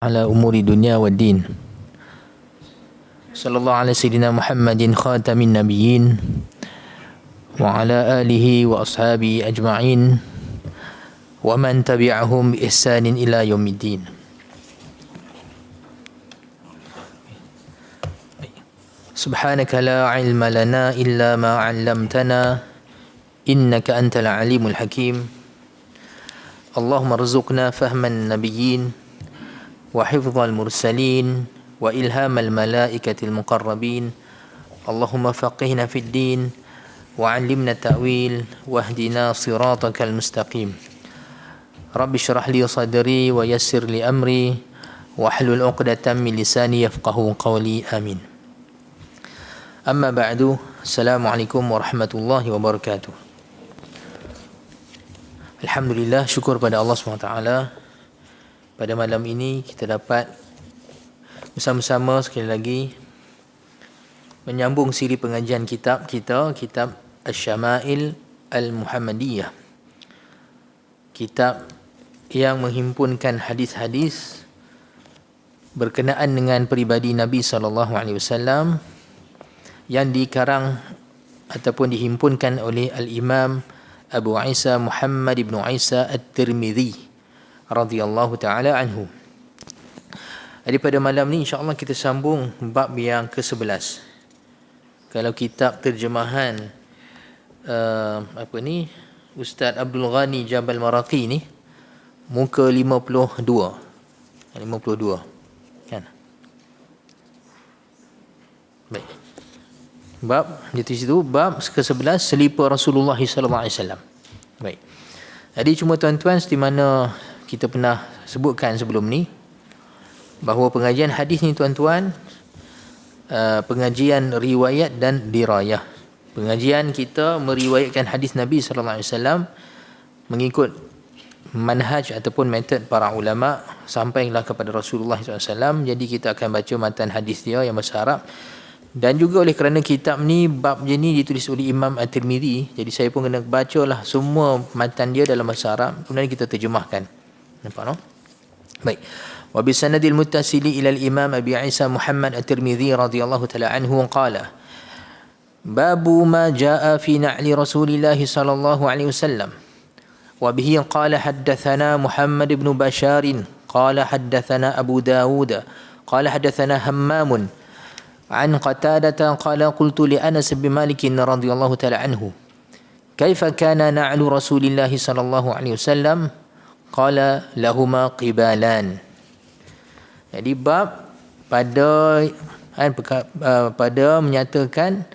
على أمور الدنيا والدين. صلى الله على سيدنا محمد خاتم النبيين وعلى آله وأصحابه أجمعين ومن تبعهم بإحسان إلى يوم الدين. سبحانك لا علم لنا إلا ما علمتنا إنك أنت العليم الحكيم. اللهم ارزقنا فهم النبيين وحفظ المرسلين وإلهام الملائكة المقربين. اللهم فقهنا في الدين وعلمنا التأويل واهدنا صراطك المستقيم. رب اشرح لي صدري ويسر لي أمري واحلل عقدة من لساني يفقهوا قولي آمين. أما بعد، السلام عليكم ورحمة الله وبركاته. Alhamdulillah, syukur pada Allah SWT. Pada malam ini kita dapat bersama-sama sekali lagi menyambung siri pengajian kitab kita, kitab Asy-Syama'il Al-Muhammadiyah. Kitab yang menghimpunkan hadis-hadis berkenaan dengan peribadi Nabi SAW yang dikarang ataupun dihimpunkan oleh Al-Imam Abu Isa Muhammad ibn Isa At-Tirmidzi radhiyallahu ta'ala anhu. Jadi pada malam ni insya-Allah kita sambung bab yang ke-11. Kalau kitab terjemahan Ustaz Abdul Ghani Jabal Maraqi ni muka 52 kan. Baik. Bab di situ bab ke-11 selipar Rasulullah sallallahu alaihi wasallam. Baik. Jadi cuma tuan-tuan seperti mana kita pernah sebutkan sebelum ni bahawa pengajian hadis ni tuan-tuan pengajian riwayat dan dirayah. Pengajian kita meriwayatkan hadis Nabi sallallahu alaihi wasallam mengikut manhaj ataupun metod para ulama sampailah kepada Rasulullah sallallahu alaihi wasallam. Jadi kita akan baca matan hadis dia yang bahasa Arab. Dan juga oleh kerana kitab ni bab je ni ditulis oleh Imam At-Tirmidzi, jadi saya pun kena bacalah semua matan dia dalam bahasa Arab, kemudian kita terjemahkan. Nampak no? Baik. Wa bi sanadil muttasili ila al-Imam Abi Isa Muhammad At-Tirmidzi radhiyallahu ta'ala anhu qala babu ma jaa fi na'li Rasulillah sallallahu alaihi wasallam wa bihi qala haddatsana Muhammad ibn Bashar qala haddatsana Abu Dawud qala haddatsana Hammam عن قتادة قال قلت لأنس بن مالك رضي الله تعالى عنه كيف كان نعل رسول الله صلى الله عليه وسلم قال لهما قبالان. Jadi bab pada menyatakan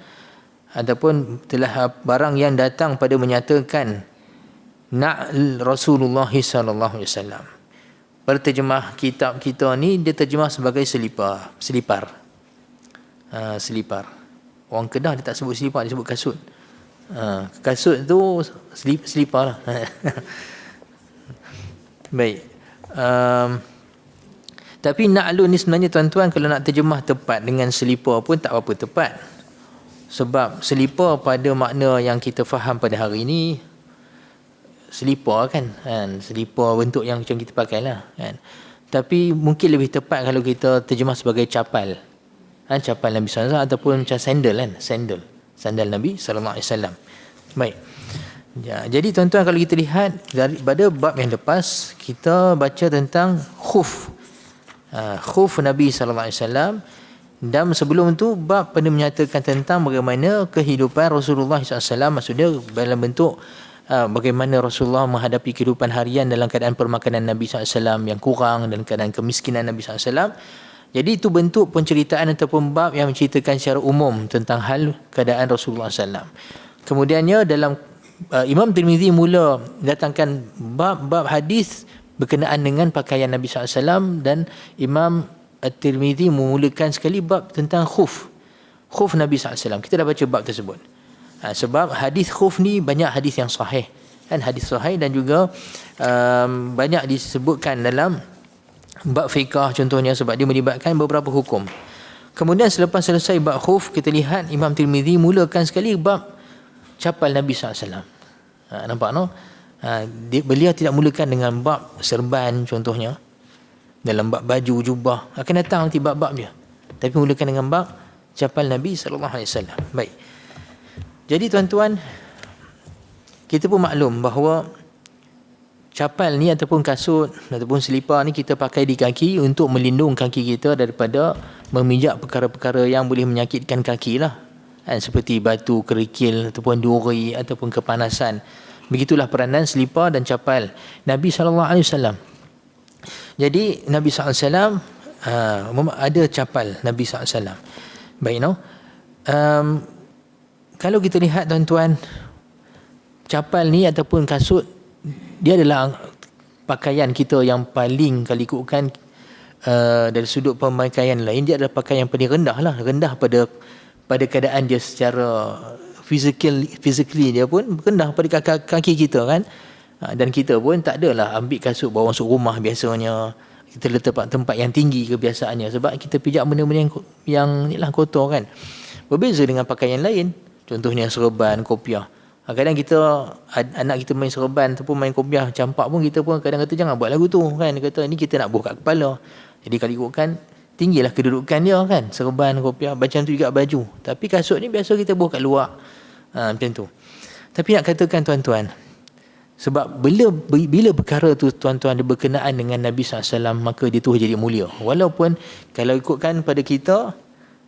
ataupun telah barang yang datang pada menyatakan na'l Rasulullah sallallahu alaihi wasallam. Perterjemah kitab kita ni dia terjemah sebagai selipar. Selipar. Orang Kedah dia tak sebut selipar, dia sebut kasut. Kasut tu selipar lah. Baik. Tapi na'lun ni sebenarnya tuan-tuan kalau nak terjemah tepat dengan selipar pun tak apa tepat. Sebab selipar pada makna yang kita faham pada hari ini selipar kan. Selipar bentuk yang macam kita pakai lah kan. Tapi mungkin lebih tepat kalau kita terjemah sebagai capal. Capal Nabi SAW ataupun macam sandal kan, sandal Nabi SAW. Baik. Ya, jadi tuan-tuan kalau kita lihat daripada bab yang lepas kita baca tentang khuf. Khuf Nabi SAW, dan sebelum tu bab pada menyatakan tentang bagaimana kehidupan Rasulullah SAW, maksudnya dalam bentuk bagaimana Rasulullah menghadapi kehidupan harian dalam keadaan permakanan Nabi SAW yang kurang dan keadaan kemiskinan Nabi SAW. Jadi itu bentuk penceritaan ataupun bab yang menceritakan secara umum tentang hal keadaan Rasulullah SAW. Kemudiannya dalam Imam Tirmidzi mula datangkan bab-bab hadis berkenaan dengan pakaian Nabi SAW, dan Imam At-Tirmidzi memulakan sekali bab tentang khuf Nabi SAW. Kita dah baca bab tersebut. Sebab hadis khuf ni banyak hadis yang sahih, kan, hadis sahih, dan juga banyak disebutkan dalam bab fiqah contohnya sebab dia melibatkan beberapa hukum. Kemudian selepas selesai bab khuf, kita lihat Imam Tirmidzi mulakan sekali bab capal Nabi SAW. Nampak no? Beliau tidak mulakan dengan bab serban contohnya. dalam bab baju, jubah. Akan datang nanti bab-bab dia. Tapi mulakan dengan bab capal Nabi SAW. Baik. Jadi tuan-tuan, kita pun maklum bahawa capal ni ataupun kasut ataupun selipar ni kita pakai di kaki untuk melindung kaki kita daripada memijak perkara-perkara yang boleh menyakitkan kaki lah. Seperti batu, kerikil ataupun duri ataupun kepanasan. Begitulah peranan selipar dan capal Nabi SAW. Jadi Nabi SAW ada capal Nabi SAW. Baik, no? Kalau kita lihat tuan-tuan, capal ni ataupun kasut, dia adalah pakaian kita yang paling, kalau ikutkan dari sudut pemakaian lain, dia adalah pakaian yang paling rendah lah. Rendah pada keadaan dia secara physically dia pun rendah pada kaki kita kan. Dan kita pun tak adalah ambil kasut bawa masuk rumah biasanya. Kita letak tempat yang tinggi kebiasaannya, sebab kita pijak benda-benda yang inilah kotor kan. Berbeza dengan pakaian lain. Contohnya serban, kopiah. Kadang kita, anak kita main serban ataupun main kopiah campak pun, kita pun kadang kata jangan buat lagu tu kan. Dia kata ni kita nak buh kat kepala. Jadi kalau ikutkan, tinggilah kedudukan dia kan. Serban, kopiah, macam tu juga baju. Tapi kasut ni biasa kita buh kat luar. Macam tu. Tapi nak katakan tuan-tuan, sebab bila perkara tu tuan-tuan dia berkenaan dengan Nabi SAW, maka dia tu jadi mulia. Walaupun kalau ikutkan pada kita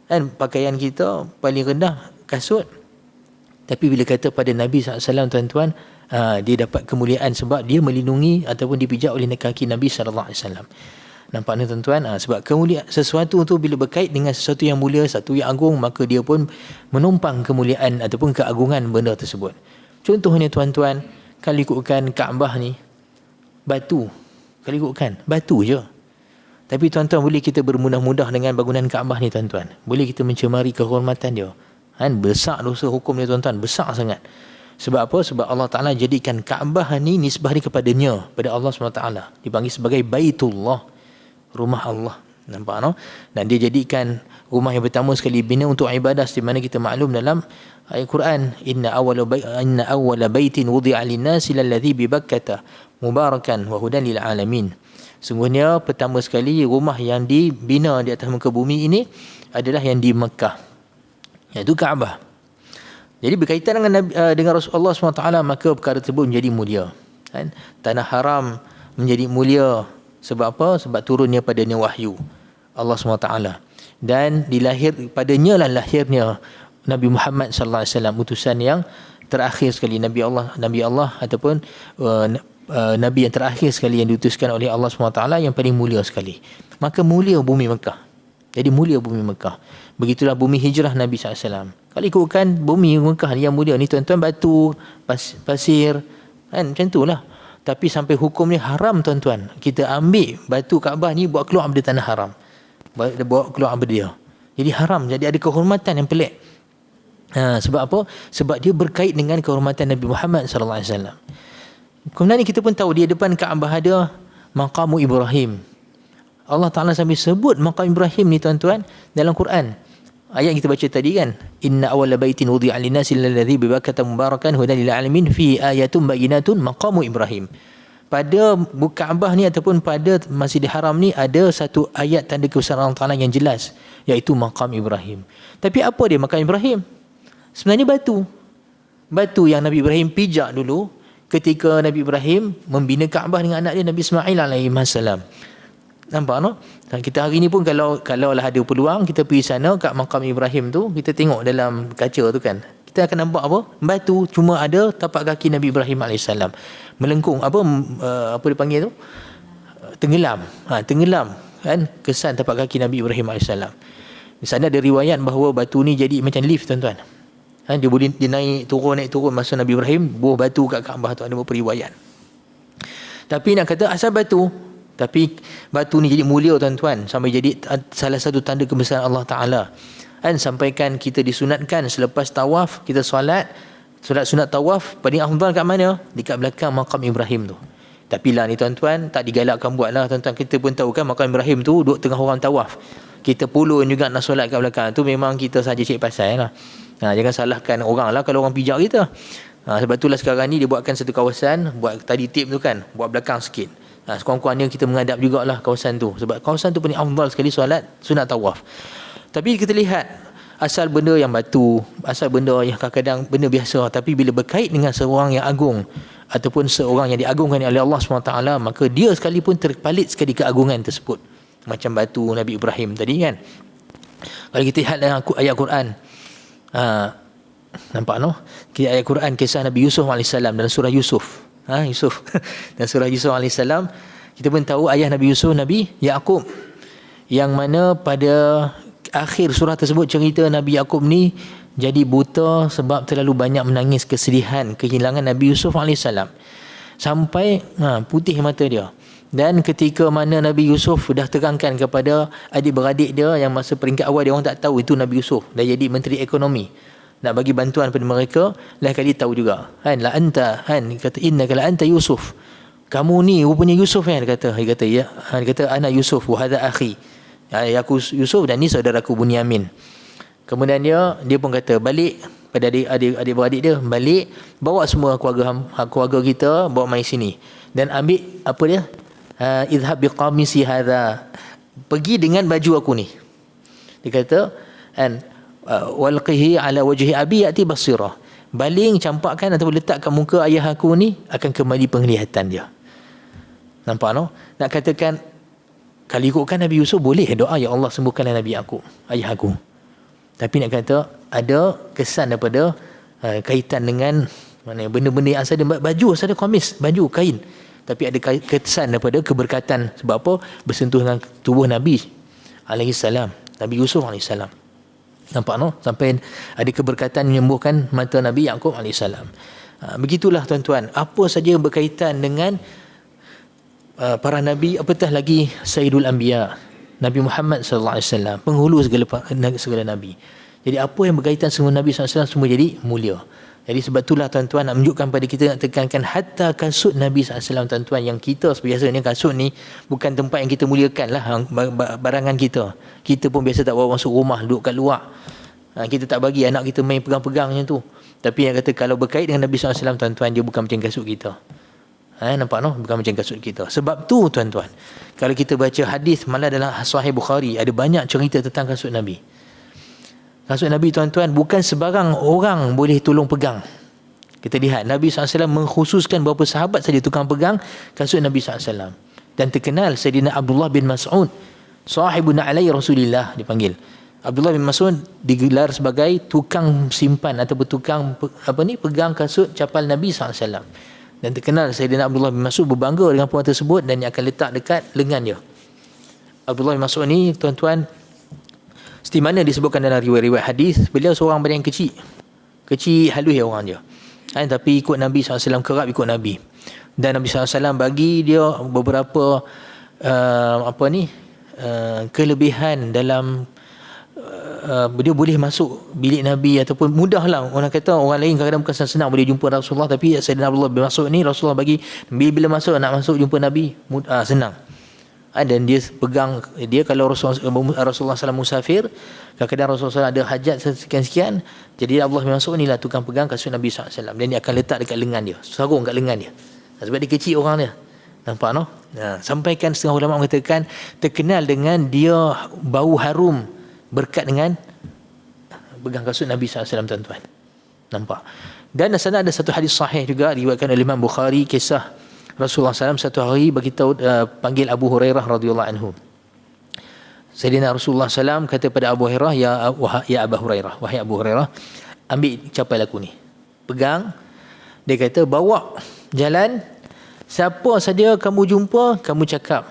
kan, pakaian kita paling rendah kasut, tapi bila kata pada Nabi SAW tuan-tuan, dia dapat kemuliaan sebab dia melindungi ataupun dipijak oleh kaki Nabi SAW. Nampak ni tuan-tuan? Sebab kemuliaan sesuatu tu bila berkait dengan sesuatu yang mulia, sesuatu yang agung, maka dia pun menumpang kemuliaan ataupun keagungan benda tersebut. Contohnya tuan-tuan, kalau ikutkan Kaabah ni, batu. Kalau ikutkan, batu je. Tapi tuan-tuan, boleh kita bermudah-mudah dengan bangunan Kaabah ni tuan-tuan. Boleh kita mencemari kehormatan dia. Besar dosa hukum dia tuan-tuan, besar sangat. Sebab apa? Sebab Allah Ta'ala jadikan Kaabah ni nisbah ni kepadanya, pada Allah SWT. Dipanggil sebagai Baitullah, rumah Allah. Nampak no? Dan dia jadikan rumah yang pertama sekali bina untuk ibadah, di mana kita maklum dalam ayat Quran, inna awwala baitin wudi'a lin-nasi lalladhi bi Bakkah mubarakan wa hudan lil alamin. Sungguhnya pertama sekali rumah yang dibina di atas muka bumi ini adalah yang di Mekah, iaitu Kaabah. Jadi berkaitan dengan Rasulullah SWT, maka perkara tersebut menjadi mulia. Tanah haram menjadi mulia. Sebab apa? Sebab turunnya padanya wahyu Allah SWT. Dan padanya lah lahirnya Nabi Muhammad SAW, utusan yang terakhir sekali, Nabi Allah ataupun Nabi yang terakhir sekali yang diutuskan oleh Allah SWT, yang paling mulia sekali. Maka mulia bumi Mekah. Jadi mulia bumi Mekah. Begitulah bumi hijrah Nabi SAW. Kalau ikutkan bumi Mekah yang mulia ni tuan-tuan, batu, pasir kan, macam tu lah. Tapi sampai hukum ni haram tuan-tuan. Kita ambil batu Kaabah ni buat keluar daripada tanah haram. Bawa keluar daripada dia. Jadi haram. Jadi ada kehormatan yang pelik. Sebab apa? Sebab dia berkait dengan kehormatan Nabi Muhammad SAW. Kemudian kita pun tahu di depan Kaabah ada maqamu Ibrahim. Allah Ta'ala sambil sebut maqam Ibrahim ni tuan-tuan dalam Quran. Ayat yang kita baca tadi kan, inna awwala baitin wudi'a lin-nasi alladhi bi Bakkah mubarakan hudan lil alamin fi ayatun bayyinatun maqamu Ibrahim. Pada Kaabah ni ataupun pada Masjidil Haram ni ada satu ayat tanda kebesaran Allah Ta'ala yang jelas, iaitu maqam Ibrahim. Tapi apa dia maqam Ibrahim? Sebenarnya batu. Batu yang Nabi Ibrahim pijak dulu ketika Nabi Ibrahim membina Kaabah dengan anak dia Nabi Ismail alaihi salam. Nampak no? Dan kita hari ni pun kalau lah ada peluang kita pergi sana kat makam Ibrahim tu, kita tengok dalam kaca tu kan, kita akan nampak apa? Batu, cuma ada tapak kaki Nabi Ibrahim AS melengkung, apa dipanggil tu? Tenggelam. Tenggelam kan, kesan tapak kaki Nabi Ibrahim AS. Di sana ada riwayat bahawa batu ni jadi macam lift tuan-tuan. Dia boleh dia naik turun masa Nabi Ibrahim buah batu kat Kaabah tu, ada beberapa riwayat. Tapi nak kata asal batu, tapi batu ni jadi mulia tuan-tuan, sampai jadi salah satu tanda kebesaran Allah Ta'ala. Sampaikan kita disunatkan selepas tawaf, kita solat sunat tawaf, paling afdal kat mana? Dekat belakang makam Ibrahim tu. Tapi lah ni tuan-tuan, tak digalakkan buat lah tuan-tuan. Kita pun tahu kan makam Ibrahim tu duduk tengah orang tawaf. Kita pulun juga nak solat kat belakang tu, memang kita saja cek pasal lah. Jangan salahkan orang lah kalau orang pijak kita. Sebab itulah sekarang ni dia buatkan satu kawasan, buat tadi tip tu kan, buat belakang sikit. Sekurang-kurangnya kita menghadap jugalah kawasan tu, sebab kawasan tu paling afdal sekali solat sunat tawaf. Tapi kita lihat asal benda yang batu, asal benda yang kadang-kadang benda biasa, tapi bila berkait dengan seorang yang agung ataupun seorang yang diagungkan oleh Allah SWT, maka dia sekalipun terpalit sekali keagungan tersebut. Macam batu Nabi Ibrahim tadi kan. Kalau kita lihat dalam ayat Quran, nampak no? Kita ayat Quran kisah Nabi Yusuf AS dalam surah Yusuf. Yusuf dan surah Yusuf AS, kita pun tahu ayah Nabi Yusuf Nabi Yaqub, yang mana pada akhir surah tersebut cerita Nabi Yaqub ni jadi buta sebab terlalu banyak menangis kesedihan kehilangan Nabi Yusuf AS, sampai putih mata dia. Dan ketika mana Nabi Yusuf sudah terangkan kepada adik-beradik dia yang masa peringkat awal dia orang tak tahu itu Nabi Yusuf, dah jadi menteri ekonomi, nak bagi bantuan pada mereka, lain kali tahu juga kan, la anta kan, kata innaka la anta Yusuf, kamu ni rupanya Yusuf kan, dia kata ya, dia kata ana Yusuf wa hadha akhi, aku Yusuf dan ni saudaraku Bunyamin. Kemudian dia pun kata balik pada adik-beradik dia, balik bawa semua keluarga kita, bawa mai sini dan ambil apa dia, idhab biqamisi hadha, pergi dengan baju aku ni. Dia kata walqihi ala wajhi abi yati basirah, baling campakkan atau letakkan muka ayah aku ni, akan kembali penglihatan dia. Nampak no? Nak katakan kalau ikutkan Nabi Yusuf boleh doa, ya Allah sembuhkanlah Nabi aku, ayah aku. Tapi nak kata ada kesan daripada kaitan dengan mana benda-benda yang asal dia baju, asal dia komis, baju, kain. Tapi ada kesan daripada keberkatan, sebab apa? Bersentuh dengan tubuh Nabi alaihissalam, Nabi Yusuf alaihissalam. Nampak no? Sampai ada keberkatan menyembuhkan mata Nabi Yaqub alaihissalam. Begitulah tuan-tuan, apa saja berkaitan dengan para nabi, apatah lagi Sayyidul Anbiya, Nabi Muhammad sallallahu alaihi wasallam, penghulu segala nabi. Jadi apa yang berkaitan dengan Nabi sallallahu alaihi wasallam semua jadi mulia. Jadi sebab itulah tuan-tuan nak menunjukkan pada kita, nak tekankan hatta kasut Nabi sallallahu alaihi wasallam tuan-tuan, yang kita biasanya kasut ni bukan tempat yang kita muliakan lah, barangan kita. Kita pun biasa tak bawa masuk rumah, duduk kat luar. Kita tak bagi anak kita main pegang-pegang macam tu. Tapi yang kata kalau berkait dengan Nabi sallallahu alaihi wasallam tuan-tuan, dia bukan macam kasut kita. Nampak no? Bukan macam kasut kita. Sebab tu tuan-tuan, kalau kita baca hadis, malah dalam Sahih Bukhari ada banyak cerita tentang kasut Nabi. Kasut Nabi tuan-tuan bukan sebarang orang boleh tolong pegang. Kita lihat Nabi SAW mengkhususkan beberapa sahabat saja tukang pegang kasut Nabi SAW. Dan terkenal Sayyidina Abdullah bin Mas'ud, sahibun alai Rasulillah dipanggil. Abdullah bin Mas'ud digelar sebagai tukang simpan atau tukang pegang kasut capal Nabi SAW. Dan terkenal Sayyidina Abdullah bin Mas'ud berbangga dengan perkara tersebut dan yang akan letak dekat lengan dia. Abdullah bin Mas'ud ni tuan-tuan, seperti mana disebutkan dalam riwayat-riwayat hadis, beliau seorang badan yang kecil halus orang dia. Tapi ikut Nabi SAW, kerap ikut Nabi. Dan Nabi SAW bagi dia beberapa kelebihan dalam dia boleh masuk bilik Nabi ataupun mudahlah. Orang kata orang lain kadang-kadang bukan senang boleh jumpa Rasulullah, tapi Sayyidina Abdullah bin Mas'ud ni Rasulullah bagi bila nak masuk jumpa Nabi senang. Dan dia pegang dia, kalau Rasulullah SAW musafir, kadang-kadang Rasulullah SAW ada hajat sekian-sekian, jadi Abdullah bin Mas'ud ni lah tukang pegang kasut Nabi SAW, dan dia akan letak dekat lengan dia, sarung kat lengan dia, sebab dia kecil orang dia. Nampak no? Sampaikan setengah ulama mengatakan terkenal dengan dia bau harum berkat dengan pegang kasut Nabi SAW tuan-tuan. Nampak? Dan di sana ada satu hadis sahih juga diriwayatkan oleh Imam Bukhari, kisah Rasulullah SAW satu hari beritahu panggil Abu Hurairah radhiyallahu anhu. Sayyidina Rasulullah SAW kata pada Abu Hurairah, ya Abu Hurairah, wahai Abu Hurairah, ambil capal aku ni, pegang. Dia kata bawa jalan, siapa saja kamu jumpa, kamu cakap.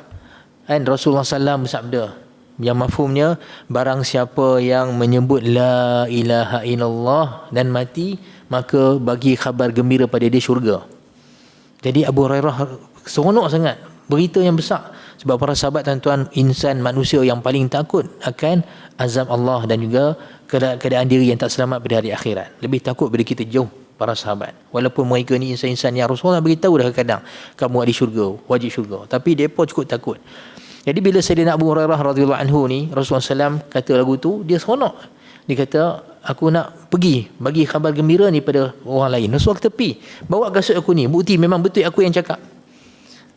Rasulullah SAW bersabda, yang mafhumnya, barang siapa yang menyebut la ilaha illallah dan mati, maka bagi khabar gembira pada dia syurga. Jadi Abu Hurairah seronok sangat, berita yang besar. Sebab para sahabat tuan-tuan, insan manusia yang paling takut akan azab Allah dan juga keadaan diri yang tak selamat pada hari akhirat. Lebih takut bila kita jauh para sahabat. Walaupun mereka ni insan-insan yang Rasulullah beritahu dah kadang, kamu ada syurga, wajib syurga. Tapi mereka cukup takut. Jadi bila Sayyidina Abu Hurairah radhiyallahu anhu ni, Rasulullah SAW kata lagu tu, dia seronok. Dia kata, aku nak pergi bagi khabar gembira ni pada orang lain. Rasulullah kata, pergi, bawa kasut aku ni, bukti memang betul aku yang cakap.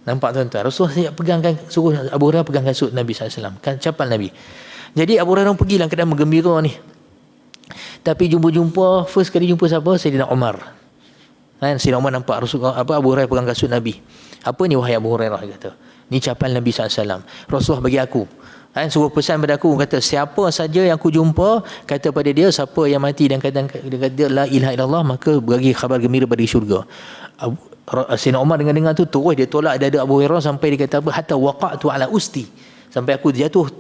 Nampak tuan-tuan? Rasulullah pegangkan, suruh Abu Hurairah pegang kasut Nabi SAW, kan capal Nabi. Jadi Abu Hurairah pergi dalam keadaan bergembira ni. Tapi jumpa, first kali jumpa siapa? Sayyidina Umar. Kan Sayyidina Umar nampak Rasulullah, Abu Hurairah pegang kasut Nabi. Apa ni wahai Abu Hurairah, dia kata. Ni capal Nabi SAW. Rasulullah bagi aku. Kan suruh pesan pada aku, kata siapa saja yang aku jumpa, kata pada dia, siapa yang mati dan kata la ilaha illallah, maka bagi khabar gembira pada syurga. Sayyidina Umar dengar tu terus dia tolak dada Abu Hurairah sampai dia kata apa, hatta waqa'tu ala usti, sampai aku jatuh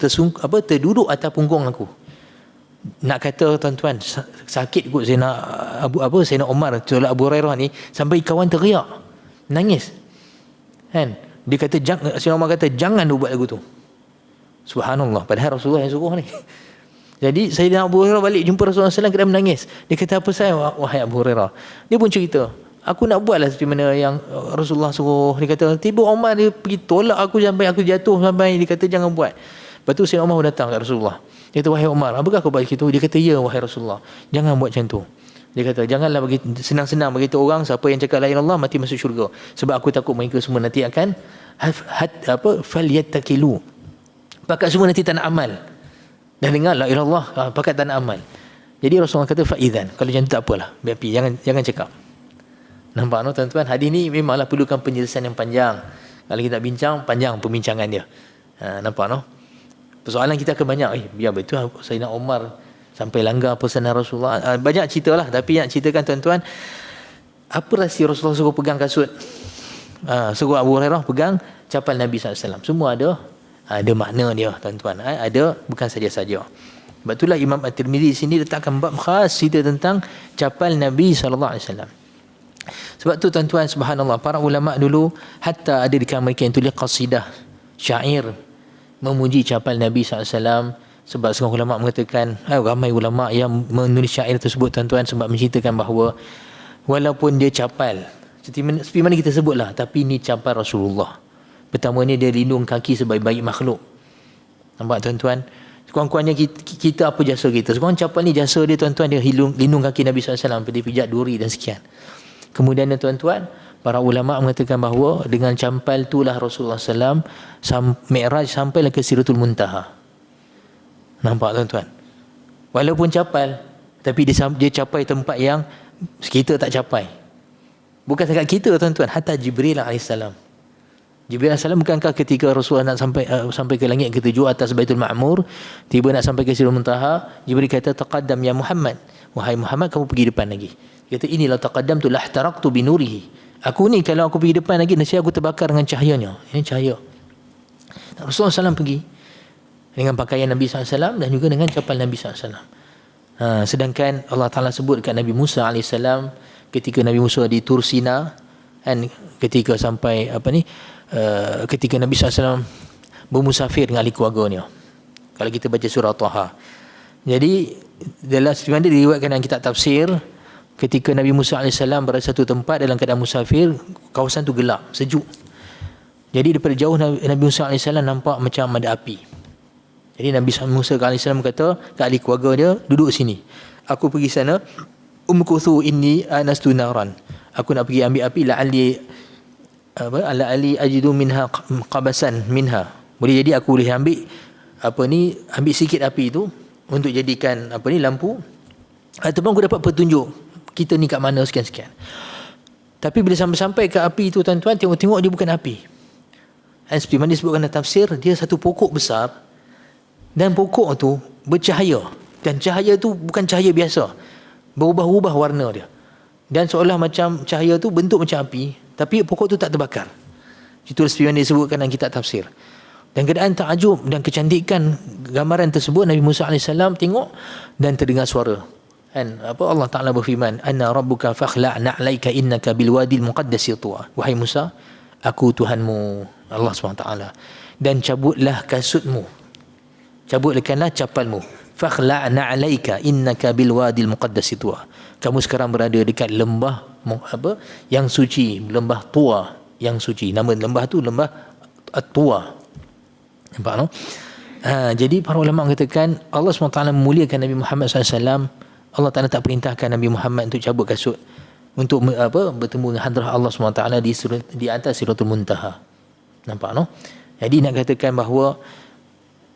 terduduk atas punggung aku. Nak kata tuan-tuan, sakit kot Sayyidina Umar tolak Abu Hurairah ni sampai kawan teriak, nangis. Kan? Dia kata, Sayyidina Umar kata jangan buat lagu tu. Subhanallah, padahal Rasulullah yang suruh ni. Jadi Sayyidina Abu Hurairah balik jumpa Rasulullah SAW, kena menangis. Dia kata, apa saya wahai Abu Hurairah? Dia pun cerita, aku nak buatlah seperti mana yang Rasulullah suruh. Dia kata, tiba Umar dia pergi tolak aku sampai aku jatuh, sampai dia kata jangan buat. Lepas tu Sayyidina Umar datang kat Rasulullah. Dia kata, wahai Umar, apakah kau buat begitu? Dia kata, ya wahai Rasulullah, jangan buat macam tu. Dia kata, janganlah bagi senang-senang beritahu orang siapa yang cakap la ilaha illallah mati masuk syurga. Sebab aku takut mereka semua nanti akan falyattakilu. Pakat semua nanti tak nak amal. Dan dengar la ilaha illallah, pakat tak nak amal. Jadi Rasulullah kata, fa'idzan, kalau macam tu tak apalah, biar pergi, jangan cakap. Nampak no tuan-tuan, hadis ni memanglah perlukan penjelasan yang panjang. Kalau kita bincang, panjang pembincangan dia. Nampak no? Persoalan kita akan banyak, biar betul Sayyidina Umar sampai langgar pesanan Rasulullah. Banyak cerita lah, tapi nak ceritakan tuan-tuan, apa rahsia Rasulullah suruh pegang kasut, suruh Abu Hurairah pegang capal Nabi SAW. Semua ada makna dia tuan-tuan. Ada, bukan saja-saja. Sebab itulah Imam At-Tirmidzi sini letakkan bab khas cerita tentang capal Nabi SAW. Sebab tu tuan-tuan, subhanallah, para ulama dulu hatta ada di kalangan mereka yang tulis qasidah, syair memuji capal Nabi SAW. Sebab seorang ulama mengatakan, ramai ulama yang menulis syair tersebut tuan-tuan, sebab menceritakan bahawa walaupun dia capal seperti mana kita sebutlah, tapi ni capal Rasulullah. Pertama ni dia lindung kaki sebaik-baik makhluk. Nampak tuan-tuan? Sekurang-kurangnya kita apa jasa kita? Sekurang capal ni jasa dia tuan-tuan, dia lindung kaki Nabi SAW, dia pijak duri dan sekian. Kemudian tuan-tuan, para ulama mengatakan bahawa dengan campal itulah Rasulullah SAW Mi'raj sampailah ke Sidratul Muntaha. Nampak tuan-tuan? Walaupun capal, tapi dia capai tempat yang kita tak capai. Bukan sekadar kita tuan-tuan, hatta Jibril AS. Jibril AS bukankah ketika Rasulullah nak sampai ke langit ketujuh atas Baitul Ma'mur, tiba nak sampai ke Sidratul Muntaha, Jibril kata, taqaddam ya Muhammad, wahai Muhammad, kamu pergi depan lagi. Dia kata, inilah taqaddamtu lahtaraktu binurihi. Aku ni kalau aku pergi depan lagi, nescaya aku terbakar dengan cahayanya. Ini cahaya. Rasulullah SAW pergi dengan pakaian Nabi SAW dan juga dengan capal Nabi SAW. Sedangkan Allah Ta'ala sebut dekat Nabi Musa AS, ketika Nabi Musa di Tur Sina, kan, ketika sampai ketika Nabi SAW bermusafir dengan ahli keluarganya. Kalau kita baca surah Taha. Jadi dalam sebenarnya diriwayatkan dalam kitab tafsir, ketika Nabi Musa AS berada satu tempat dalam keadaan musafir, kawasan tu gelap, sejuk. Jadi daripada jauh Nabi Musa AS nampak macam ada api. Jadi Nabi Musa AS kata ke ahli keluarga dia, duduk sini, aku pergi sana, umkuthu inni anastu naran, aku nak pergi ambil api, la'ali ajidu minha qabasan minha, boleh jadi aku boleh ambil sikit api itu untuk jadikan lampu, ataupun aku dapat petunjuk kita ni kat mana sekian-sekian. Tapi bila sampai ke api itu tuan-tuan, tengok dia bukan api. Seperti mana disebutkan dalam tafsir, dia satu pokok besar dan pokok tu bercahaya, dan cahaya tu bukan cahaya biasa, berubah-ubah warna dia, dan seolah macam cahaya tu bentuk macam api, tapi pokok tu tak terbakar. Itu seperti mana disebutkan dalam kitab tafsir. Dan keadaan takjub dan kecantikan gambaran tersebut, Nabi Musa AS tengok dan terdengar suara. Kan, Allah Ta'ala berfirman, anna rabbuka fakhla' na'laika innaka bilwadil muqaddasi tuwa. Wahai Musa, aku Tuhanmu, Allah SWT, dan cabutlah kasutmu, cabutkanlah capalmu. Fakhla' na'laika innaka bilwadil muqaddasi tuwa. Kamu sekarang berada dekat lembah yang suci, lembah Tua yang suci. Nama lembah tu lembah Tua. Nampak no? Jadi para ulama mengatakan Allah SWT memuliakan Nabi Muhammad SAW. Allah Ta'ala tak perintahkan Nabi Muhammad untuk cabut kasut untuk bertemu dengan hadrah Allah SWT di atas Sidratul Muntaha. Nampak no? Jadi nak katakan bahawa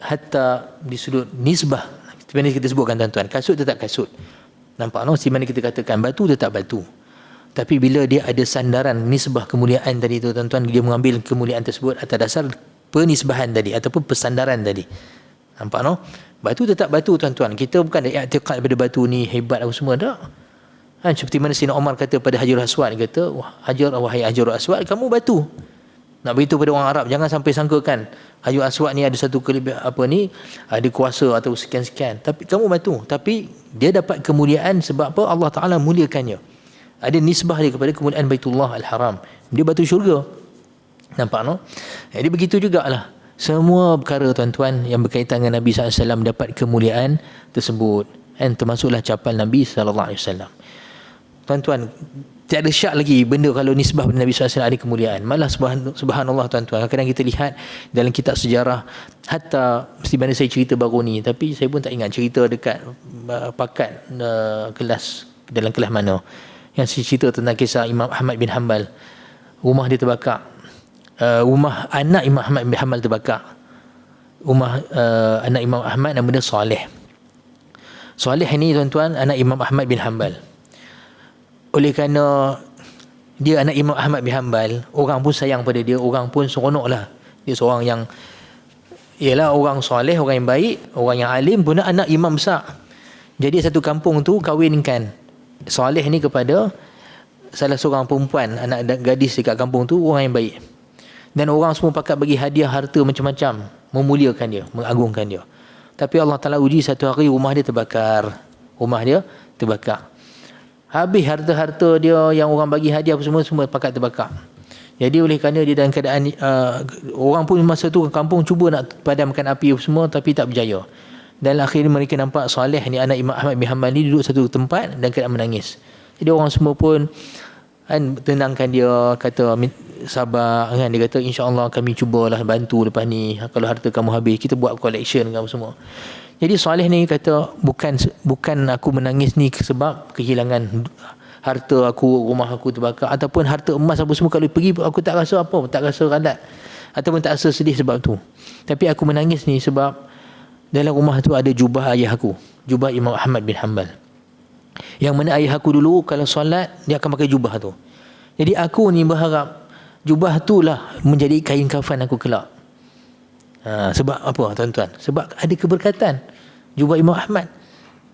hatta di sudut nisbah, sebenarnya kita sebutkan tuan-tuan, kasut tetap kasut. Nampak no? Di mana kita katakan batu tetap batu. Tapi bila dia ada sandaran nisbah kemuliaan tadi tu tuan-tuan, dia mengambil kemuliaan tersebut atas dasar penisbahan tadi ataupun pesandaran tadi. Nampak no? Batu tetap batu tuan-tuan. Kita bukan ada i'tiqad pada batu ni hebat apa semua, tak. Seperti mana Sayyidina Umar kata pada Hajarul Aswad, dia kata, wahai Hajarul Aswad, kamu batu. Nak beritahu pada orang Arab, jangan sampai sangkakan Hajarul Aswad ni ada satu kelebihan ada kuasa atau sekian-sekian. Tapi kamu batu. Tapi dia dapat kemuliaan sebab apa? Allah Ta'ala muliakannya. Ada nisbah dia kepada kemuliaan Baitullah Al-Haram. Dia batu syurga. Nampak no? Jadi begitu jugalah. Semua perkara tuan-tuan yang berkaitan dengan Nabi SAW dapat kemuliaan tersebut. Dan termasuklah capal Nabi SAW. Tuan-tuan, tiada syak lagi benda kalau nisbah pada Nabi SAW ada kemuliaan. Malah subhanallah tuan-tuan, kadang-kadang kita lihat dalam kitab sejarah, hatta mesti mana saya cerita baru ni, tapi saya pun tak ingat cerita dekat pakat kelas, dalam kelas mana, yang saya cerita tentang kisah Imam Ahmad bin Hanbal. Rumah dia terbakar. Rumah anak Imam Ahmad bin Hanbal terbakar. Rumah anak Imam Ahmad nama dia Saleh. Saleh ni tuan-tuan anak Imam Ahmad bin Hanbal. Oleh kerana dia anak Imam Ahmad bin Hanbal, orang pun sayang pada dia, orang pun seronok lah. Dia seorang yang ialah orang soleh, orang yang baik, orang yang alim, pun anak imam besar. Jadi satu kampung tu kahwinkan Saleh ni kepada salah seorang perempuan, anak gadis dekat kampung tu, orang yang baik. Dan orang semua pakat bagi hadiah harta macam-macam, memuliakan dia, mengagungkan dia. Tapi Allah Ta'ala uji satu hari rumah dia terbakar. Rumah dia terbakar. Habis harta-harta dia yang orang bagi hadiah semua pakat terbakar. Jadi oleh kerana dia dalam keadaan orang pun masa tu kampung cuba nak padamkan api semua tapi tak berjaya. Dan akhirnya mereka nampak Saleh ni anak Imam Ahmad bin Hanbal ni duduk satu tempat dan keadaan menangis. Jadi orang semua pun tenangkan dia, kata sabar kan, dia kata insya-Allah kami cubalah bantu lepas ni, kalau harta kamu habis kita buat collection kamu semua. Jadi Saleh ni kata bukan aku menangis ni sebab kehilangan harta aku, rumah aku terbakar ataupun harta emas apa semua, kalau pergi aku tak rasa apa, tak rasa radat ataupun tak rasa sedih sebab tu. Tapi aku menangis ni sebab dalam rumah tu ada jubah ayah aku, jubah Imam Ahmad bin Hanbal. Yang mana ayah aku dulu kalau solat dia akan pakai jubah tu. Jadi aku ni berharap jubah tu lah menjadi kain kafan aku kelak. Sebab apa tuan-tuan? Sebab ada keberkatan jubah Imam Ahmad.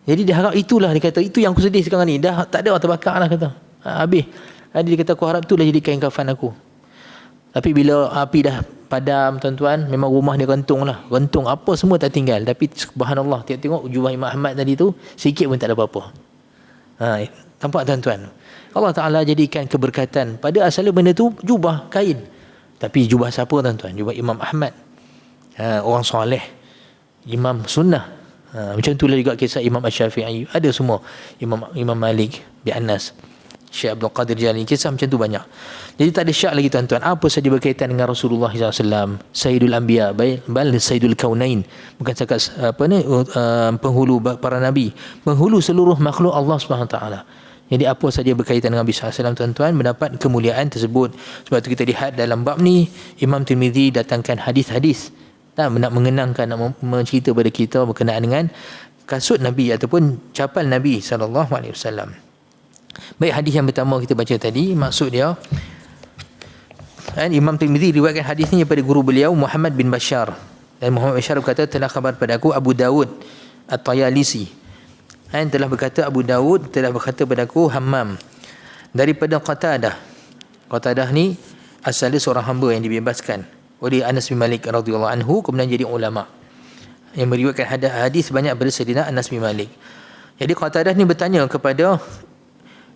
Jadi dia harap itulah, dia kata itu yang aku sedih sekarang ni, dah tak ada, terbakar lah kata. Habis. Jadi dia kata aku harap itulah jadi kain kafan aku. Tapi bila api dah padam tuan-tuan, memang rumah dia rentung lah. Rentung apa semua tak tinggal. Tapi subhanallah, tengok jubah Imam Ahmad tadi tu sikit pun tak ada apa-apa. Nampak tuan-tuan? Allah Ta'ala jadikan keberkatan. Pada asalnya benda tu jubah kain. Tapi jubah siapa tuan-tuan? Jubah Imam Ahmad. Orang soleh, imam sunnah. Macam itulah juga kisah Imam Asy-Syafi'i, ada semua. Imam Malik bin Anas, Syekh Abdul Qadir Jalani, kisah macam tu banyak. Jadi tak ada syak lagi tuan-tuan, apa saja berkaitan dengan Rasulullah SAW, Sayyidul Anbiya, bal Sayyidul Kaunain, bukan cakap penghulu para nabi, penghulu seluruh makhluk Allah SWT. Jadi apa saja berkaitan dengan Nabi SAW tuan-tuan mendapat kemuliaan tersebut. Sebab tu kita lihat dalam bab ni Imam Tirmizi datangkan hadis-hadis nak mengenangkan, nak mencerita kepada kita berkenaan dengan kasut Nabi ataupun capal Nabi SAW. Baik, hadis yang pertama kita baca tadi, maksud dia Imam Tirmizi riwayatkan hadis ni daripada guru beliau Muhammad bin Bashar. Dan Muhammad Bashar berkata, telah khabar pada aku Abu Dawud At-Tayalisi, telah berkata Abu Dawud telah berkata pada aku Hammam daripada Qatadah. Qatadah ni asalnya seorang hamba yang dibebaskan oleh Anas bin Malik radhiyallahu anhu, kemudian jadi ulama yang meriwayatkan hadis banyak daripada Sayyidina Anas bin Malik. Jadi Qatadah ni bertanya kepada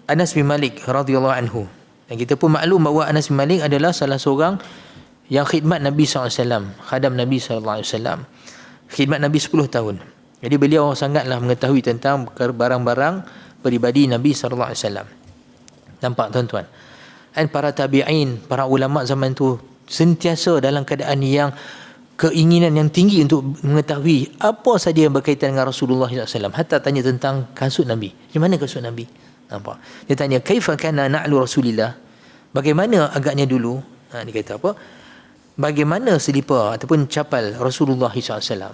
Anas bin Malik radhiyallahu anhu. Dan kita pun maklum bahawa Anas bin Malik adalah salah seorang yang khidmat Nabi SAW, khadam Nabi SAW, khidmat Nabi 10 tahun. Jadi beliau sangatlah mengetahui tentang barang-barang peribadi Nabi SAW. Nampak tuan-tuan? Dan para tabi'in, para ulama zaman tu sentiasa dalam keadaan yang keinginan yang tinggi untuk mengetahui apa saja yang berkaitan dengan Rasulullah SAW. Hatta tanya tentang kasut Nabi. Macam mana kasut Nabi? Nampak? Dia tanya, kaifa kana na'lu Rasulillah? Bagaimana agaknya dulu? Dia kata apa? bagaimana selipar ataupun capal Rasulullah SAW?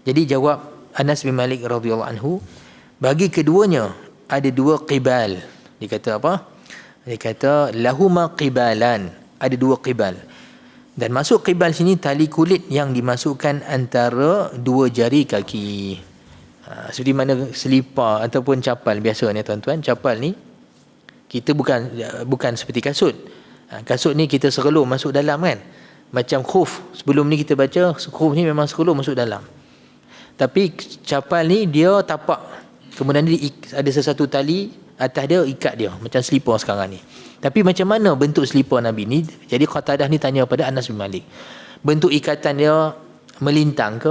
Jadi jawab Anas bin Malik radhiyallahu anhu, bagi keduanya ada dua qibal. Dia kata apa? Dia kata lahuma qibalan, ada dua qibal. Dan masuk qibal sini tali kulit yang dimasukkan antara dua jari kaki. Seperti mana selipar ataupun capal biasa ni tuan-tuan. Capal ni kita bukan seperti kasut. Kasut ni kita serelum masuk dalam kan. Macam khuf. Sebelum ni kita baca khuf ni memang serelum masuk dalam. Tapi capal ni dia tapak. Kemudian dia ada sesuatu tali atas dia, ikat dia macam selipar sekarang ni. Tapi macam mana bentuk selipar Nabi ni? Jadi Qatadah ni tanya pada Anas bin Malik, bentuk ikatan dia melintang ke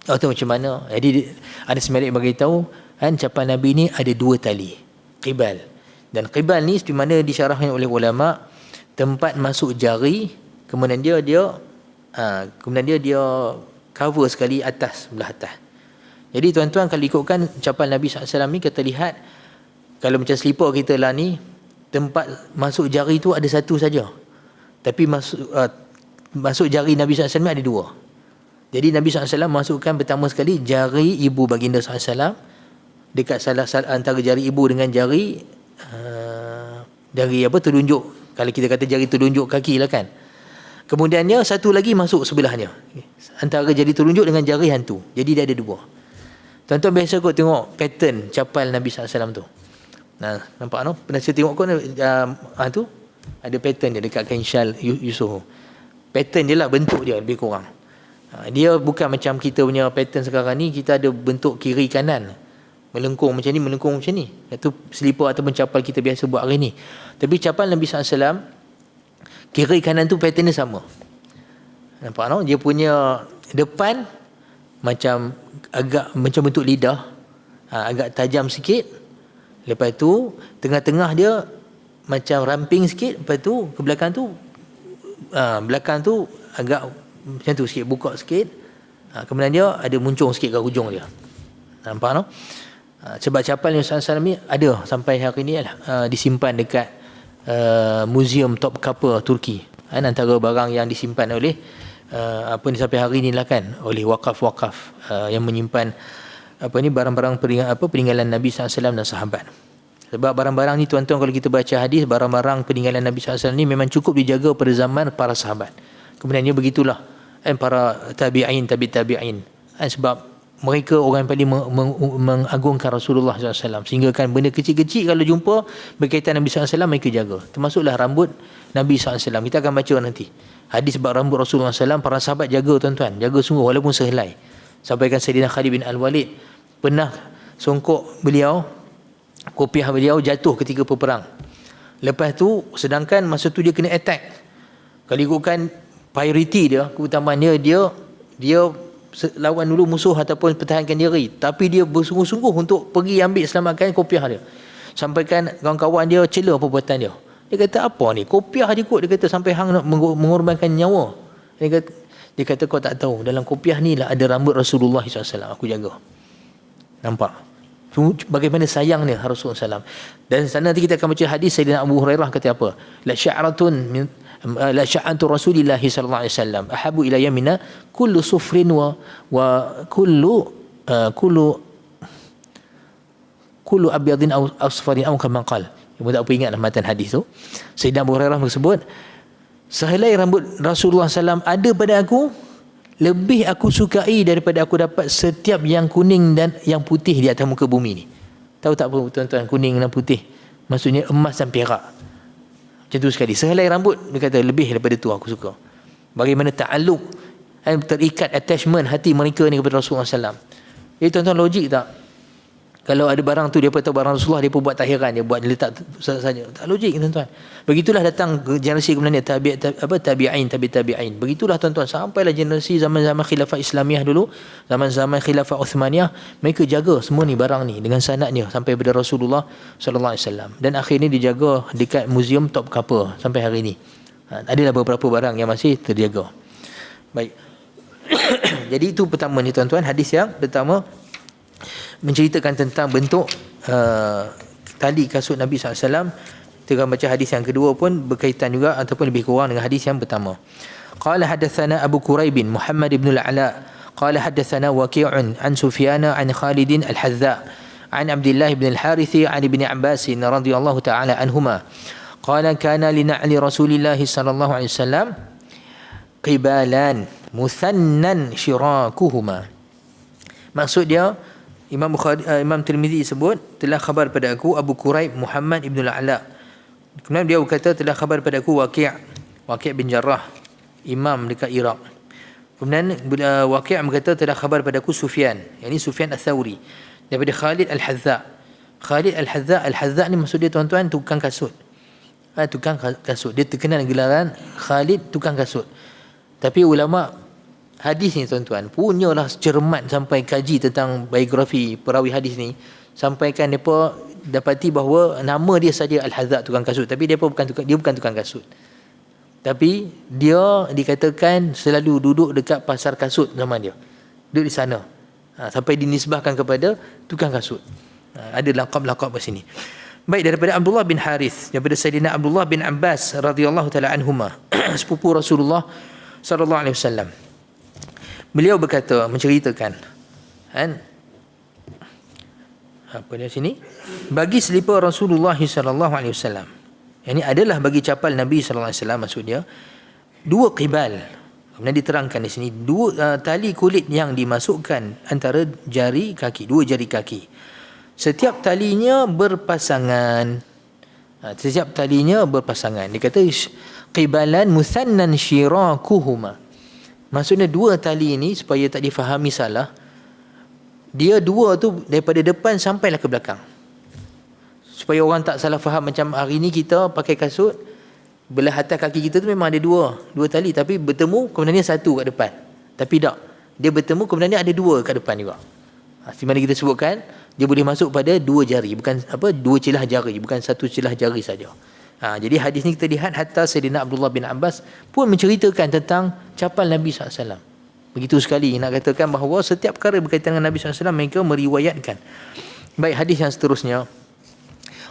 atau macam mana? Jadi Anas bin Malik beritahu kan, capal Nabi ni ada dua tali qibal. Dan qibal ni seperti mana disyarahkan oleh ulama, tempat masuk jari, kemudian dia cover sekali atas, belah atas. Jadi tuan-tuan kalau ikutkan capal Nabi SAW ni, kita lihat kalau macam selipar kita lah ni, tempat masuk jari tu ada satu saja. Tapi masuk jari Nabi SAW ada dua. Jadi Nabi SAW masukkan pertama sekali jari ibu baginda SAW dekat salah antara jari ibu dengan jari telunjuk. Kalau kita kata jari telunjuk kaki lah kan. Kemudiannya satu lagi masuk sebelahnya, antara jari telunjuk dengan jari hantu. Jadi dia ada dua. Tuan-tuan biasa kot tengok pattern capal Nabi SAW tu. Nampak no? Pernah saya tengok kot tu ada pattern dia dekat kain syal Yusuh. Pattern dia lah, bentuk dia lebih kurang. Dia bukan macam kita punya pattern sekarang ni, kita ada bentuk kiri kanan, melengkung macam ni. Itu selipar ataupun capal kita biasa buat hari ni. Tapi capal Nabi SAW kiri kanan tu pattern dia sama. Nampak no? Dia punya depan macam agak macam bentuk lidah, agak tajam sikit. Lepas tu tengah-tengah dia macam ramping sikit. Lepas tu ke belakang tu agak macam tu sikit, buka sikit. Kemudian dia ada muncung sikit ke hujung dia. Nampak no? Sebab capal Nabi SAW ni ada sampai hari ni disimpan dekat Museum Topkapi Turki. Antara barang yang disimpan oleh sampai hari ni lah kan, oleh wakaf-wakaf yang menyimpan barang-barang peninggalan Nabi SAW dan sahabat. Sebab barang-barang ni tuan-tuan, kalau kita baca hadis, barang-barang peninggalan Nabi SAW ni memang cukup dijaga pada zaman para sahabat. Kemudiannya begitulah para tabi'in, tabi'in. Sebab mereka orang yang paling mengagungkan Rasulullah SAW. Sehingga kan benda kecil-kecil kalau jumpa berkaitan Nabi SAW, mereka jaga. Termasuklah rambut Nabi SAW. Kita akan baca nanti hadis sebab rambut Rasulullah SAW, para sahabat jaga tuan-tuan. Jaga sungguh walaupun sehelai. Sampaikan Sayyidina Khalid bin Al-Walid pernah songkok beliau, kopiah beliau jatuh ketika peperang. Lepas tu sedangkan masa tu dia kena attack. Kalau ikutkan priority dia, keutamaan dia lawan dulu musuh ataupun pertahankan diri. Tapi dia bersungguh-sungguh untuk pergi ambil selamatkan kopiah dia. Sampaikan kawan-kawan dia cela perbuatan dia. Dia kata apa ni? Kopiah je kot. Dia kata sampai hang nak mengorbankan nyawa. Dia kata kau tak tahu, dalam kopiah ni lah ada rambut Rasulullah SAW. Aku jaga. Nampak? Bagaimana sayangnya Rasulullah SAW. Dan sana nanti kita akan baca hadis Sayyidina Abu Hurairah kata apa? La sya'atu Rasulillah sallallahu alaihi wasallam ahabu ila yamina kullu sufrin wa kullu abyadin aw asfarin aw kama qala. Ibu tak apa ingatlah matan hadis tu. Sayyidina Abu Hurairah bersebut, sehelai rambut Rasulullah SAW ada pada aku, lebih aku sukai daripada aku dapat setiap yang kuning dan yang putih di atas muka bumi ni. Tahu tak apa tuan-tuan, kuning dan putih? Maksudnya emas dan perak. Macam tu sekali. Sehelai rambut, dia kata lebih daripada tu aku suka. Bagaimana ta'alluq, terikat attachment hati mereka ni kepada Rasulullah SAW. Jadi tuan-tuan, logik tak? Kalau ada barang tu, dia pun tahu barang Rasulullah, dia pun buat takhiran, dia buat letak saja. Tak logik tuan-tuan. Begitulah datang generasi kemudian tabi'in. Begitulah tuan-tuan, sampailah generasi zaman-zaman khilafah Islamiah dulu, zaman-zaman khilafah Uthmaniyah, mereka jaga semua ni barang ni dengan sanadnya sampai pada Rasulullah sallallahu alaihi wasallam. Dan akhirnya dijaga dekat Museum Topkapi sampai hari ni. Adalah beberapa barang yang masih terjaga. Baik. Jadi itu pertama ni tuan-tuan, hadis yang pertama menceritakan tentang bentuk tali kasut Nabi SAW. Kita akan baca hadis yang kedua pun berkaitan juga ataupun lebih kurang dengan hadis yang pertama. Qala hadatsana Abu Quraib Muhammad ibn al-Ala qala hadatsana Waqi'un an Sufyan an Khalid al-Hadza an Abdullah ibn al-Harith an Ibn Abbas radhiyallahu ta'ala anhuma qala kana li na'li Rasulillah sallallahu alaihi wasallam qibalan muthannan shirakuhuma. Maksud dia Imam Tirmizi sebut telah khabar pada aku Abu Quraib Muhammad ibn al-Ala. Kemudian dia berkata telah khabar pada aku Waqi' bin Jarrah, imam dekat Iraq. Kemudian Waqi' berkata telah khabar pada aku Sufyan, yakni Sufyan Ats-Tsauri, daripada Khalid Al-Hadza. Khalid Al-Hadza ni maksud dia tuan-tuan tukang kasut. Tukang kasut. Dia terkenal gelaran Khalid tukang kasut. Tapi ulama hadis ni tuan-tuan punyalah cermat sampai kaji tentang biografi perawi hadis ni, sampaikan depa dapati bahawa nama dia saja Al-Hadza tukang kasut, tapi dia bukan tukang kasut. Tapi dia dikatakan selalu duduk dekat pasar kasut zaman dia. Duduk di sana. Sampai dinisbahkan kepada tukang kasut. Ada laqab-laqab kat sini. Baik, daripada Abdullah bin Harith, daripada Sayyidina Abdullah bin Abbas radhiyallahu taala anhuma, sepupu Rasulullah sallallahu alaihi wasallam. Beliau berkata, menceritakan kan, apa dia sini, bagi selipar Rasulullah sallallahu alaihi wasallam, yang ini adalah bagi capal Nabi sallallahu alaihi wasallam, maksud dia dua qibal. Kemudian diterangkan di sini dua tali kulit yang dimasukkan antara jari kaki, dua jari kaki. Setiap talinya berpasangan. Setiap talinya berpasangan. Dia kata qibalan muthannan shirakuhuma. Maksudnya dua tali ini, supaya tak difahami salah, dia dua tu daripada depan sampailah ke belakang. Supaya orang tak salah faham, macam hari ni kita pakai kasut, belah atas kaki kita tu memang ada dua tali, tapi bertemu kemudian satu kat depan. Tapi tak, dia bertemu kemudian ada dua kat depan juga. Di mana kita sebutkan dia boleh masuk pada dua jari, bukan dua celah jari, bukan satu celah jari saja. Jadi hadis ni kita lihat hatta Sayyidina Abdullah bin Abbas pun menceritakan tentang capal Nabi SAW. Begitu sekali nak katakan bahawa setiap perkara berkaitan dengan Nabi SAW mereka meriwayatkan. Baik, hadis yang seterusnya.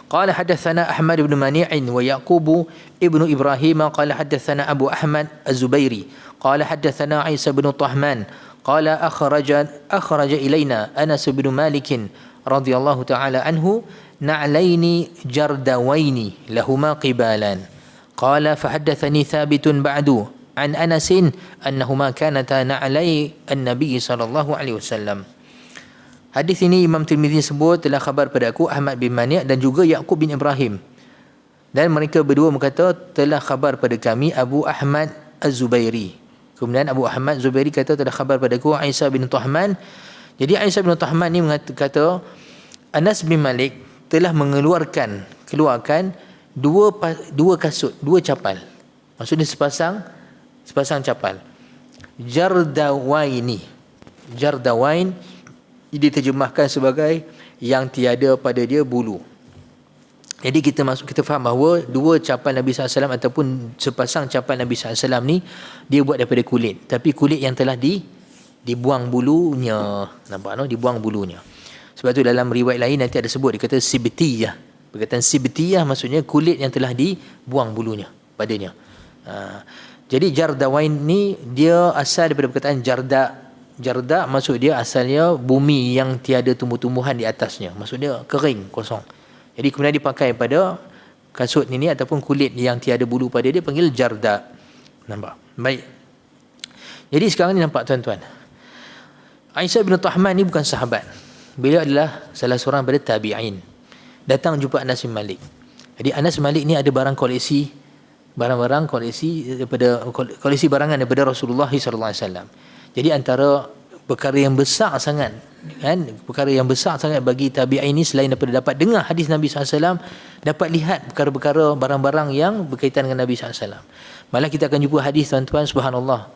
Qala hadatsana Ahmad bin Mani'in wa Yaqub ibnu Ibrahim qala hadatsana Abu Ahmad Az-Zubairi qala hadatsana Isa bin Tahman qala akhraja ilaina Anas bin Malik radhiyallahu ta'ala anhu na'laini jardawaini lahuma qibalan qala fahaddathani thabitun ba'du an Anas annahuma kanata na'lai an-nabi sallallahu alaihi wasallam. Hadis ini Imam Tirmizi sebut telah khabar pada aku Ahmad bin Mani' dan juga Yaqub bin Ibrahim, dan mereka berdua berkata telah khabar pada kami Abu Ahmad Az-Zubairi. Kemudian Abu Ahmad Zubairi kata telah khabar pada aku Isa bin Tahman. Jadi Isa bin Tahman ni kata Anas bin Malik telah keluarkan dua kasut, dua capal. Maksudnya sepasang capal. Jardawain diterjemahkan sebagai yang tiada pada dia bulu. Jadi kita faham bahawa dua capal Nabi SAW ataupun sepasang capal Nabi SAW ni dia buat daripada kulit, tapi kulit yang telah dibuang bulunya. Nampak no? Dibuang bulunya. Sebab tu dalam riwayat lain nanti ada sebut, dia kata sibtiyah. Perkataan sibtiyah maksudnya kulit yang telah dibuang bulunya padanya. Jadi jardawain ni dia asal daripada perkataan jarda maksud dia asalnya bumi yang tiada tumbuh-tumbuhan di atasnya. Maksudnya kering, kosong. Jadi kemudian dipakai pada kasut ini ataupun kulit yang tiada bulu pada dia, panggil jarda. Nampak? Baik. Jadi sekarang ni nampak tuan-tuan, Aisyah bin Tahman ni bukan sahabat. Beliau adalah salah seorang daripada tabi'in. Datang jumpa Anas bin Malik. Jadi Anas bin Malik ni ada barang-barang koleksi barangan daripada Rasulullah sallallahu alaihi wasallam. Jadi antara perkara yang besar sangat bagi tabi'in ini, selain daripada dapat dengar hadis Nabi SAW, dapat lihat perkara-perkara barang-barang yang berkaitan dengan Nabi SAW. Malah kita akan jumpa hadis tuan-tuan, subhanallah,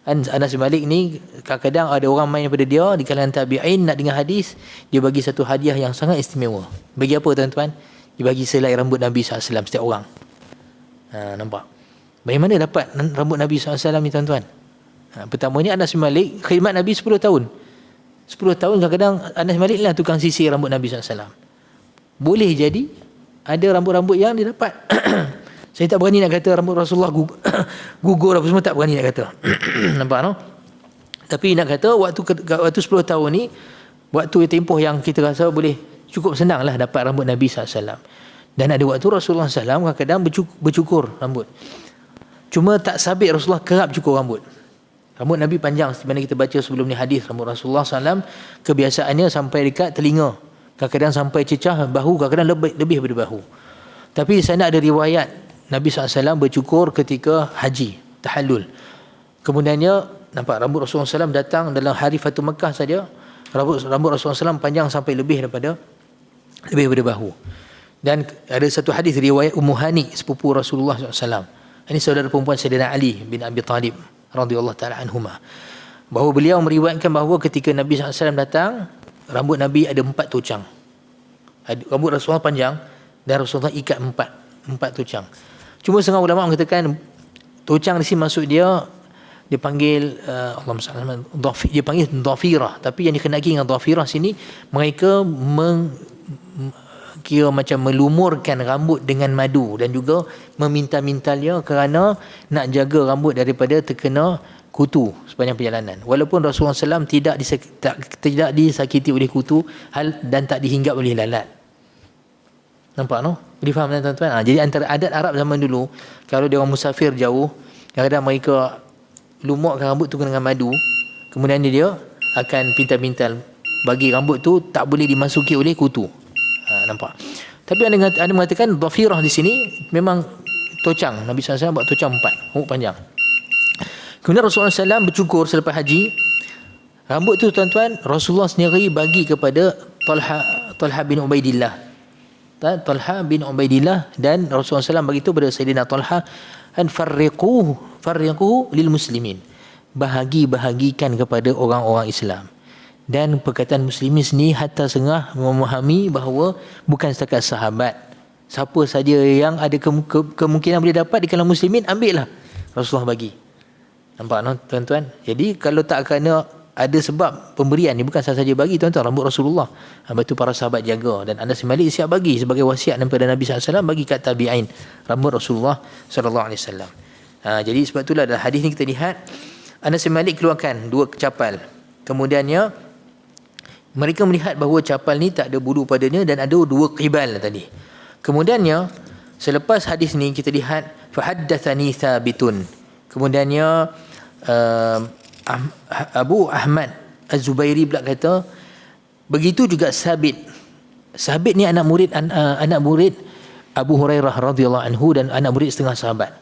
Anas bin Malik ni kadang-kadang ada orang main daripada dia di kalangan tabi'in nak dengar hadis, dia bagi satu hadiah yang sangat istimewa. Bagi apa tuan-tuan? Dia bagi selai rambut Nabi SAW setiap orang. Nampak? Bagaimana dapat rambut Nabi SAW ni tuan-tuan? Pertama ni Anas bin Malik khidmat Nabi 10 tahun. 10 tahun kadang-kadang Anas bin Malik lah tukang sisir rambut Nabi SAW. Boleh jadi ada rambut-rambut yang dia dapat Saya tak berani nak kata rambut Rasulullah gugur apa semua, tak berani nak kata. Nampak no? Tapi nak kata waktu 10 tahun ni, waktu tempoh yang kita rasa boleh cukup senanglah dapat rambut Nabi SAW. Dan ada waktu Rasulullah SAW kadang-kadang bercukur rambut. Cuma tak sabit Rasulullah kerap cukur rambut. Rambut Nabi panjang, seperti mana kita baca sebelum ni hadis rambut Rasulullah SAW, kebiasaannya sampai dekat telinga. Kadang-kadang sampai cecah bahu, kadang-kadang lebih daripada bahu. Tapi di sana ada riwayat Nabi SAW bercukur ketika haji, tahallul. Kemudiannya nampak rambut Rasulullah SAW datang dalam hari Fatu Mekah saja, rambut Rasulullah SAW panjang sampai lebih daripada bahu. Dan ada satu hadis riwayat Ummu Hani, sepupu Rasulullah SAW. Ini saudara perempuan Sayyidina Ali bin Abi Talib radhiyallahu taala anhuma. Bahawa beliau meriwayatkan bahawa ketika Nabi SAW datang, rambut Nabi ada 4 tocang. Rambut Rasulullah panjang dan Rasulullah ikat 4 tocang. Cuma setengah ulama mengatakan tocang di sini maksud dia panggil dia panggil dhafirah, tapi yang dikenaki dengan dhafirah sini mereka kira macam melumurkan rambut dengan madu dan juga meminta-mintanya kerana nak jaga rambut daripada terkena kutu sepanjang perjalanan. Walaupun Rasulullah SAW tidak disakiti oleh kutu dan tak dihinggap oleh lalat. Nampak no? Boleh faham tuan-tuan? Jadi antara adat Arab zaman dulu, kalau dia orang musafir jauh, kadang-kadang mereka lumurkan rambut tu dengan madu, kemudian dia akan pintal-pintal bagi rambut tu tak boleh dimasuki oleh kutu. Nampak? Tapi ada mengatakan dhafirah di sini memang tocang. Nabi SAW buat tocang 4, rambut panjang. Kemudian Rasulullah SAW bercukur selepas haji. Rambut tu tuan-tuan, Rasulullah sendiri bagi kepada Talha bin Ubaidillah. Talha bin Ubaidillah, dan Rasulullah SAW bagi itu kepada Sayyidina Talha, an farriquhu lil muslimin. Bahagikan kepada orang-orang Islam. Dan perkataan muslimin sendiri hatta sengah memahami bahawa bukan setakat sahabat, siapa saja yang ada kemungkinan boleh dapat di kalangan muslimin, ambillah. Rasulullah bagi. Nampak no, tuan-tuan? Jadi kalau tak kerana ada sebab pemberian ni, bukan sahaja bagi tuan-tuan rambut Rasulullah, lepas tu para sahabat jaga, dan Anas bin Malik siap bagi sebagai wasiat daripada Nabi SAW, bagi kat tabi'in rambut Rasulullah SAW. Jadi sebab itulah dalam hadis ni kita lihat Anas bin Malik keluarkan 2 capal. Kemudiannya mereka melihat bahawa capal ni tak ada bulu padanya dan ada 2 qibal tadi. Kemudiannya selepas hadis ni kita lihat fahaddatsani Thabitun. Kemudiannya Abu Ahmad Az-Zubairi pula kata begitu juga Sabit. Sabit ni anak murid Abu Hurairah radhiyallahu anhu dan anak murid setengah sahabat.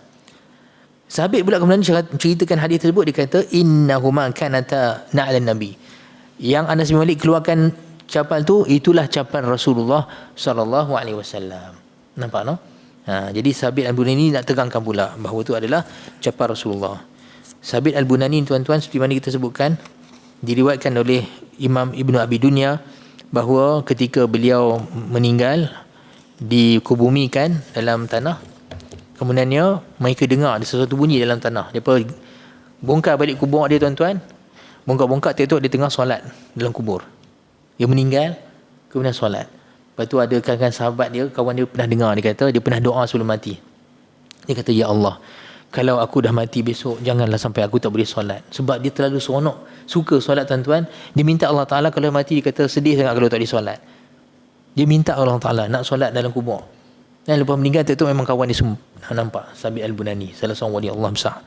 Sabit pula kemudian ceritakan hadis tersebut, dia kata innahuma kanata na'lan nabi. Yang Anas bin Malik keluarkan capal tu, itulah capal Rasulullah sallallahu alaihi wasallam. Nampak no? Jadi Sabit Al-Bunani nak terangkan pula bahawa itu adalah capal Rasulullah. Sabit Al-Bunani tuan-tuan, seperti mana kita sebutkan, diriwayatkan oleh Imam Ibn Abi Dunya bahawa ketika beliau meninggal dikubumikan dalam tanah, kemudiannya mereka dengar ada sesuatu bunyi dalam tanah. Mereka bongkar balik kubur dia tuan-tuan, bongkar-bongkar, tengok dia tengah solat dalam kubur. Dia meninggal, kemudian solat. Lepas tu ada kawan sahabat dia, kawan dia pernah dengar, dia kata dia pernah doa sebelum mati. Dia kata, ya Allah, kalau aku dah mati besok, janganlah sampai aku tak boleh solat. Sebab dia terlalu seronok, suka solat tuan-tuan. Dia minta Allah Ta'ala kalau mati, dia kata sedih sangat kalau tak boleh solat. Dia minta Allah Ta'ala nak solat dalam kubur. Dan lepas meninggal tu memang kawan dia semua nampak. Sabit Al-Bunani, salah seorang wali Allah besar.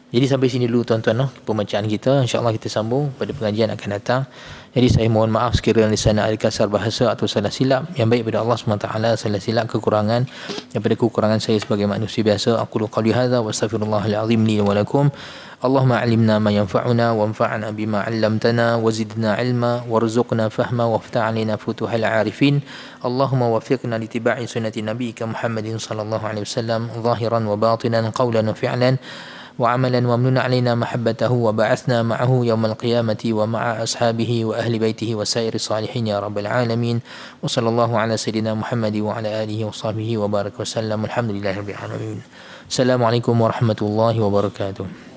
Jadi sampai sini dulu tuan-tuan pembacaan kita. InsyaAllah kita sambung pada pengajian akan datang. Jadi saya mohon maaf sekiranya di sana ada kasar bahasa atau salah silap. Yang baik pada Allah SWT, salah silap kekurangan daripada kekurangan saya sebagai manusia biasa. Aqulu qawli hadza wa astaghfirullahal azim li wa lakum. Allahumma 'allimna ma yanfa'una wanfa'na bima 'allamtana wa zidna 'ilma warzuqna fahma waftah 'alaina futuhal 'arifin. Allahumma waffiqna li ittiba'i sunnati nabiyyika Muhammadin sallallahu alaihi wasallam zahiran wa batinan qawlan wa fi'lan وعملا وامنن علينا محبته وبعثنا معه يوم القيامة ومع أصحابه وأهل بيته وسائر الصالحين يا رب العالمين وصلى الله على سيدنا محمد وعلى آله وصحبه وبارك وسلم الحمد لله رب العالمين. السلام عليكم ورحمة الله وبركاته.